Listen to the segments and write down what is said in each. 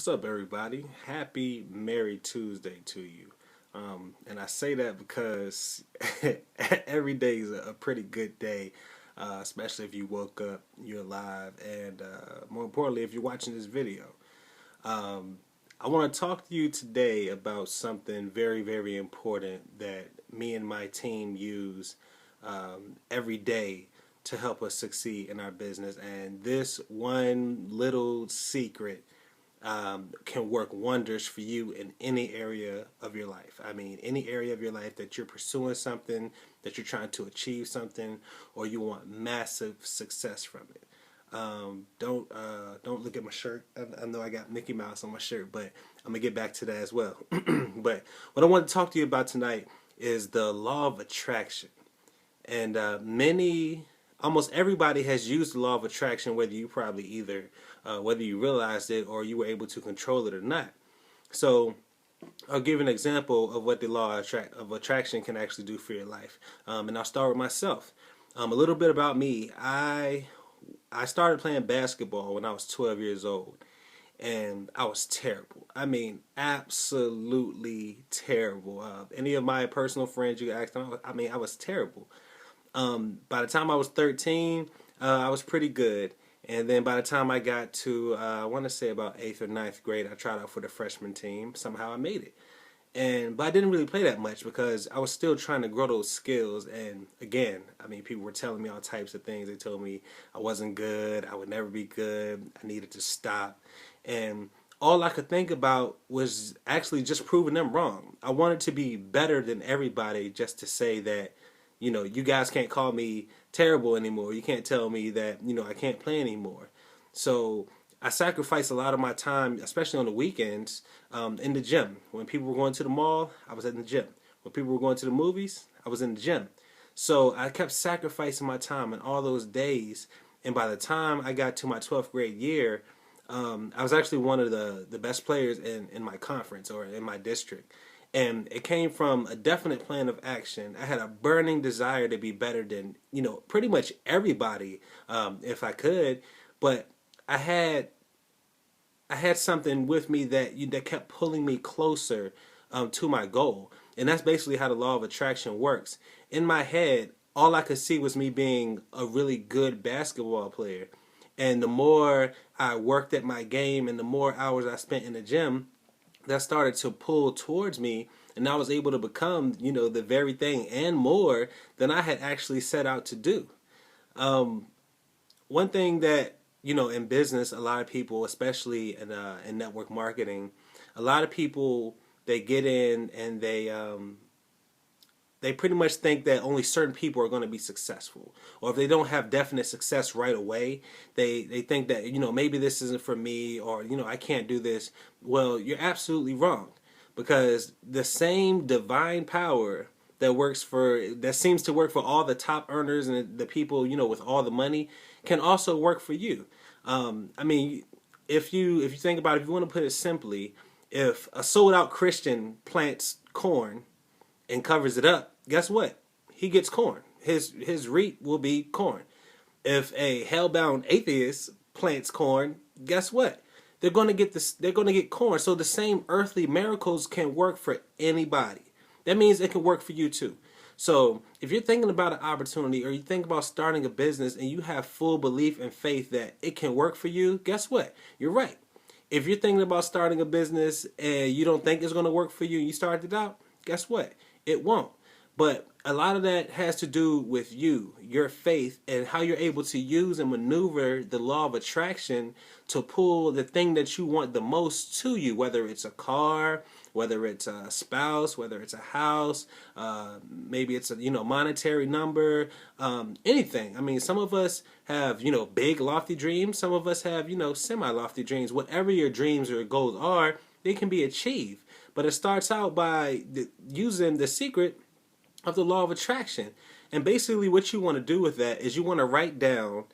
What's up, everybody? Happy Merry Tuesday to you. And I say that because every day is a pretty good day, especially if you woke up, you're alive, and more importantly, if you're watching this video. Um, I want to talk to you today about something very, very important that me and my team use every day to help us succeed in our business. And this one little secret can work wonders for you in any area of your life. I mean, any area of your life that you're pursuing something, that you're trying to achieve something, or you want massive success from it. Don't look at my shirt. I know I got Mickey Mouse on my shirt, but I'm gonna get back to that as well. But what I want to talk to you about tonight is the law of attraction. And almost everybody has used the law of attraction, whether you probably whether you realized it or you were able to control it or not. So I'll give an example of what the law of attraction can actually do for your life. And I'll start with myself. A little bit about me. I started playing basketball when I was 12 years old, and I was terrible. I mean, absolutely terrible. Any of my personal friends, you can ask them, I was terrible. By the time I was 13, I was pretty good. And then by the time I got to, I want to say about 8th or ninth grade, I tried out for the freshman team. Somehow I made it. But I didn't really play that much because I was still trying to grow those skills. And again, I mean, people were telling me all types of things. They told me I wasn't good. I would never be good. I needed to stop. And all I could think about was actually just proving them wrong. I wanted to be better than everybody just to say that, you guys can't call me terrible anymore. You can't tell me that, I can't play anymore. So I sacrificed a lot of my time, especially on the weekends, in the gym. When people were going to the mall, I was in the gym. When people were going to the movies, I was in the gym. So I kept sacrificing my time in all those days. And by the time I got to my 12th grade year, I was actually one of the best players in my conference or in my district. And it came from a definite plan of action. I had a burning desire to be better than, pretty much everybody, if I could. But I had something with me that kept pulling me closer to my goal. And that's basically how the law of attraction works. In my head, all I could see was me being a really good basketball player. And the more I worked at my game and the more hours I spent in the gym, that started to pull towards me, and I was able to become, the very thing and more than I had actually set out to do. One thing that, in business, a lot of people, especially in network marketing, a lot of people, they get in and they pretty much think that only certain people are going to be successful. Or if they don't have definite success right away, they think that, maybe this isn't for me, or, I can't do this. Well, you're absolutely wrong, because the same divine power that seems to work for all the top earners and the people, with all the money, can also work for you. I mean, if you think about it, if you want to put it simply, if a sold out Christian plants corn and covers it up, guess what? He gets corn. His reap will be corn. If a hellbound atheist plants corn, guess what? They're going to get this. They're going to get corn. So the same earthly miracles can work for anybody. That means it can work for you too. So if you're thinking about an opportunity, or you think about starting a business and you have full belief and faith that it can work for you, guess what? You're right. If you're thinking about starting a business and you don't think it's going to work for you and you started out, guess what? It won't. But a lot of that has to do with you, your faith, and how you're able to use and maneuver the law of attraction to pull the thing that you want the most to you, whether it's a car, whether it's a spouse, whether it's a house, maybe it's a monetary number, anything. I mean, some of us have big lofty dreams. Some of us have semi lofty dreams. Whatever your dreams or goals are, they can be achieved. But it starts out by using the secret of the law of attraction. And basically what you want to do with that is you want to write down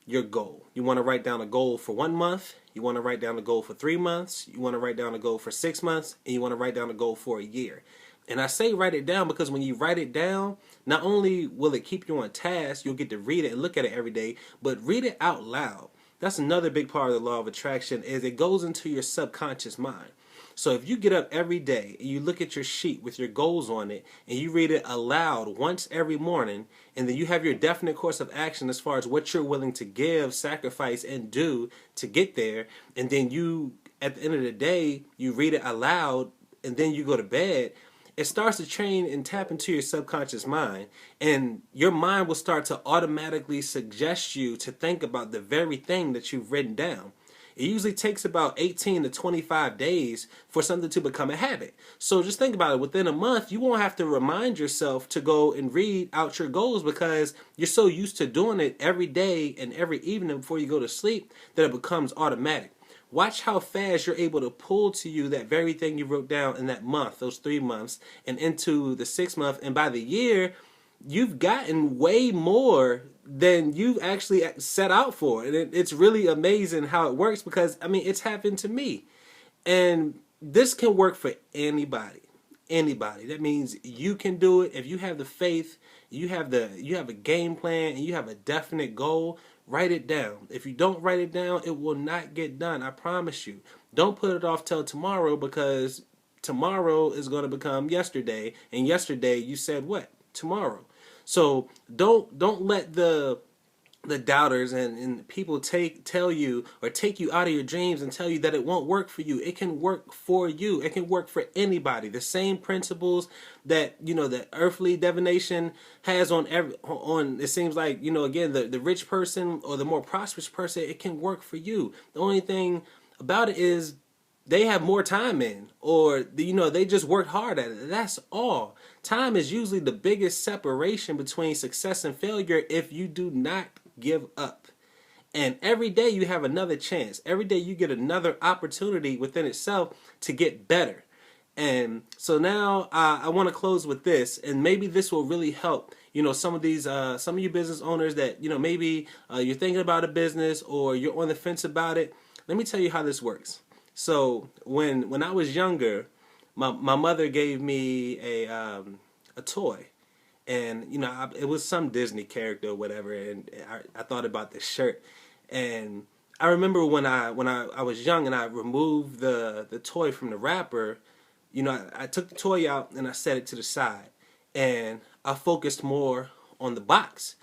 your goal. You want to write down a goal for 1 month. You want to write down a goal for 3 months. You want to write down a goal for 6 months. And you want to write down a goal for a year. And I say write it down because when you write it down, not only will it keep you on task, you'll get to read it and look at it every day, but read it out loud. That's another big part of the law of attraction, is it goes into your subconscious mind. So if you get up every day and you look at your sheet with your goals on it and you read it aloud once every morning, and then you have your definite course of action as far as what you're willing to give, sacrifice, and do to get there, and then you, at the end of the day, you read it aloud and then you go to bed, it starts to train and tap into your subconscious mind, and your mind will start to automatically suggest you to think about the very thing that you've written down. It usually takes about 18 to 25 days for something to become a habit. So just think about it. Within a month, you won't have to remind yourself to go and read out your goals, because you're so used to doing it every day and every evening before you go to sleep that it becomes automatic. Watch how fast you're able to pull to you that very thing you wrote down in that month, those 3 months, and into the 6th month. And by the year, you've gotten way more than you actually set out for. And it's really amazing how it works, because, I mean, it's happened to me. And this can work for anybody. Anybody. That means you can do it if you have the faith, you have a game plan, and you have a definite goal. Write it down. If you don't write it down, it will not get done. I promise you. Don't put it off till tomorrow, because tomorrow is going to become yesterday, and yesterday you said what? Tomorrow. So don't let the doubters and people tell you or take you out of your dreams and tell you that it won't work for you. It can work for you. It can work for anybody. The same principles that, that earthly divination has on it seems like, again, the rich person or the more prosperous person, it can work for you. The only thing about it is they have more time in, or they just worked hard at it. That's all. Time is usually the biggest separation between success and failure if you do not give up. And every day you have another chance. Every day you get another opportunity within itself to get better. And so now I want to close with this, and maybe this will really help. Some of you business owners that maybe you're thinking about a business or you're on the fence about it. Let me tell you how this works. So when I was younger, my mother gave me a toy, and it was some Disney character or whatever, and I thought about this shirt, and I remember when I was young and I removed the toy from the wrapper, I took the toy out and I set it to the side, and I focused more on the box.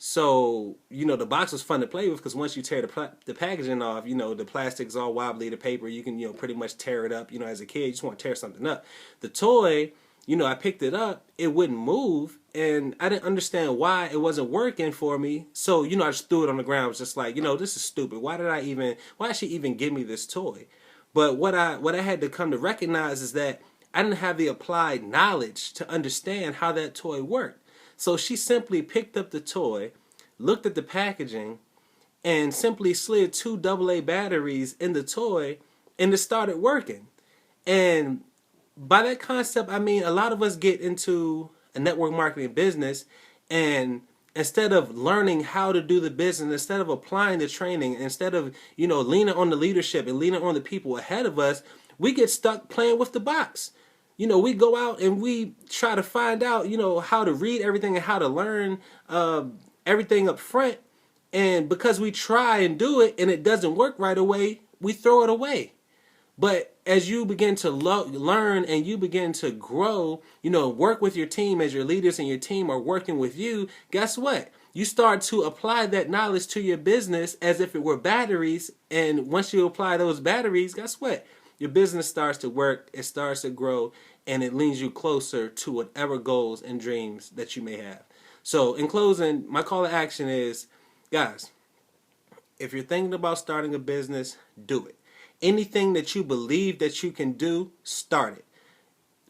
So, the box was fun to play with, because once you tear the packaging off, the plastic's all wobbly, the paper, you can, pretty much tear it up. As a kid, you just want to tear something up. The toy, I picked it up, it wouldn't move, and I didn't understand why it wasn't working for me. So, I just threw it on the ground. I was just like, this is stupid. Why did she even give me this toy? But what I had to come to recognize is that I didn't have the applied knowledge to understand how that toy worked. So she simply picked up the toy, looked at the packaging, and simply slid 2 AA batteries in the toy, and it started working. And by that concept, I mean, a lot of us get into a network marketing business, and instead of learning how to do the business, instead of applying the training, instead of, leaning on the leadership and leaning on the people ahead of us, we get stuck playing with the box. We go out and we try to find out, how to read everything and how to learn everything up front. And because we try and do it and it doesn't work right away, we throw it away. But as you begin to learn and you begin to grow, work with your team as your leaders and your team are working with you, guess what? You start to apply that knowledge to your business as if it were batteries. And once you apply those batteries, guess what? Your business starts to work, it starts to grow, and it leads you closer to whatever goals and dreams that you may have. So in closing, my call to action is, guys, if you're thinking about starting a business, do it. Anything that you believe that you can do, start it.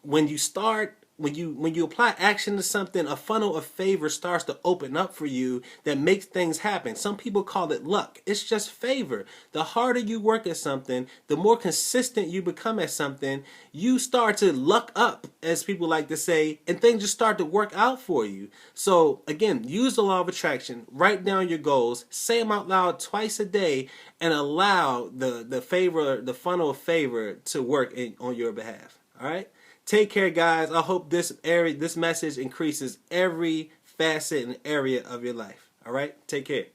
When you apply action to something, a funnel of favor starts to open up for you that makes things happen. Some people call it luck. It's just favor. The harder you work at something, the more consistent you become at something, you start to luck up, as people like to say, and things just start to work out for you. So again, use the law of attraction, write down your goals, say them out loud twice a day, and allow the funnel of favor to work on your behalf. All right? Take care, guys. I hope this message increases every facet and area of your life. All right? Take care.